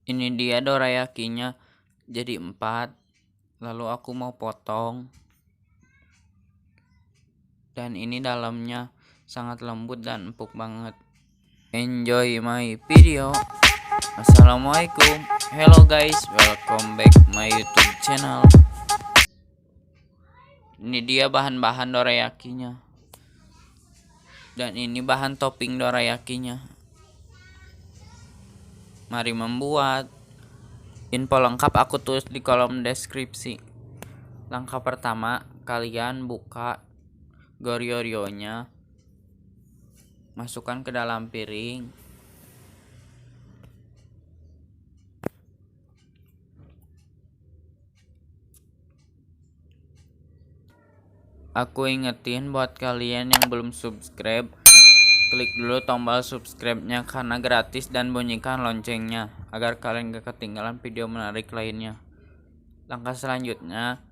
Ini dia dorayakinya jadi 4. Lalu aku mau potong. Dan ini dalamnya sangat lembut dan empuk banget. Enjoy my video. Assalamualaikum. Hello guys, welcome back my YouTube channel. Ini dia bahan-bahan dorayakinya. Dan ini bahan topping dorayakinya. Mari membuat. Info lengkap aku tulis di kolom deskripsi. Langkah pertama, kalian buka Goryo-ryonya, masukkan ke dalam piring. Aku ingetin buat kalian yang belum subscribe, klik dulu tombol subscribe-nya karena gratis dan bunyikan loncengnya agar kalian gak ketinggalan video menarik lainnya. Langkah selanjutnya,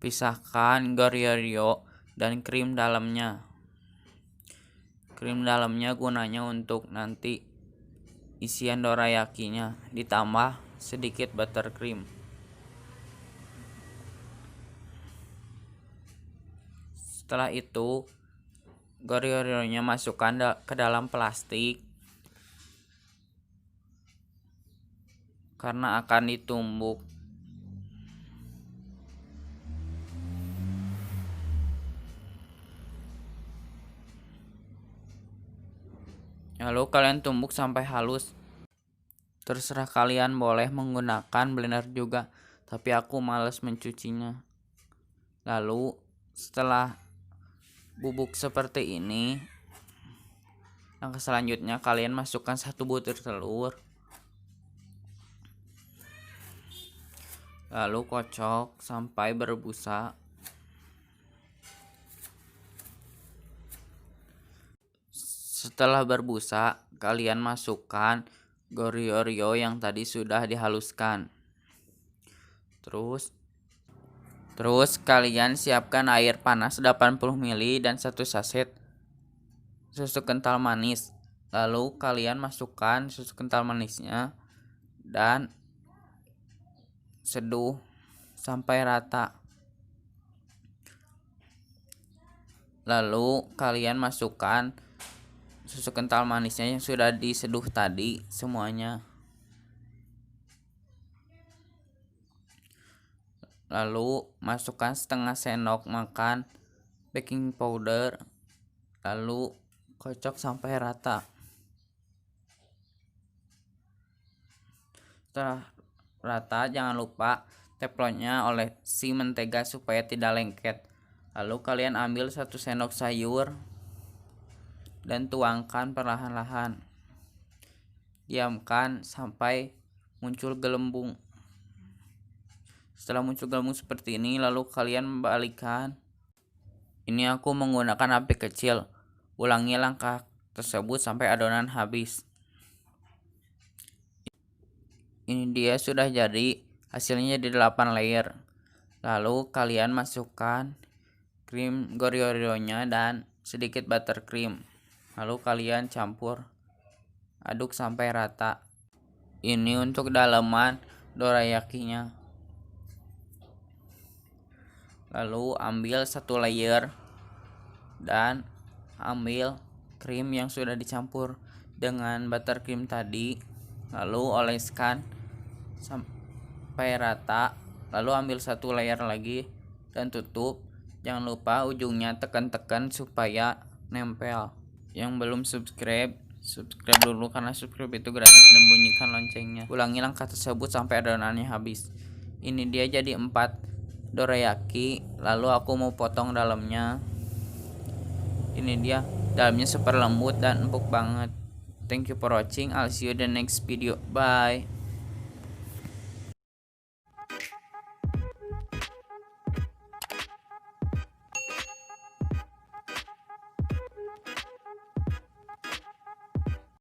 pisahkan Goryo-ryo dan krim dalamnya. Krim dalamnya gunanya untuk nanti isian dorayakinya, ditambah sedikit buttercream. Setelah itu, Goryo-ryonya masukkan ke dalam plastik karena akan ditumbuk. Lalu kalian tumbuk sampai halus. Terserah kalian, boleh menggunakan blender juga, tapi aku males mencucinya. Lalu setelah bubuk seperti ini, langkah selanjutnya kalian masukkan 1 butir telur. Lalu kocok sampai berbusa. Setelah berbusa, kalian masukkan Goryo-ryo yang tadi sudah dihaluskan. Terus kalian siapkan air panas 80 ml dan 1 saset susu kental manis. Lalu kalian masukkan susu kental manisnya dan seduh sampai rata. Lalu kalian masukkan susu kental manisnya yang sudah diseduh tadi semuanya. Lalu masukkan setengah sendok makan baking powder. Lalu kocok sampai rata. Setelah rata, jangan lupa teflonnya olesi mentega supaya tidak lengket. Lalu kalian ambil 1 sendok sayur dan tuangkan perlahan-lahan. Diamkan sampai muncul gelembung. Setelah muncul gelembung seperti ini, lalu kalian membalikkan. Ini aku menggunakan api kecil. Ulangi langkah tersebut sampai adonan habis. Ini dia sudah jadi, hasilnya jadi 8 layer. Lalu kalian masukkan krim Goryo-ryonya dan sedikit buttercream. Lalu kalian campur, aduk sampai rata. Ini untuk dalaman dorayakinya. Lalu ambil 1 layer dan ambil krim yang sudah dicampur dengan buttercream tadi. Lalu oleskan sampai rata. Lalu ambil 1 layer lagi dan tutup. Jangan lupa ujungnya tekan-tekan supaya nempel. Yang belum subscribe dulu karena subscribe itu gratis dan bunyikan loncengnya. Ulangi langkah tersebut sampai adonannya habis. Ini dia jadi 4 dorayaki. Lalu aku mau potong dalamnya. Ini dia, dalamnya super lembut dan empuk banget. Thank you for watching. I'll see you in the next video. Bye.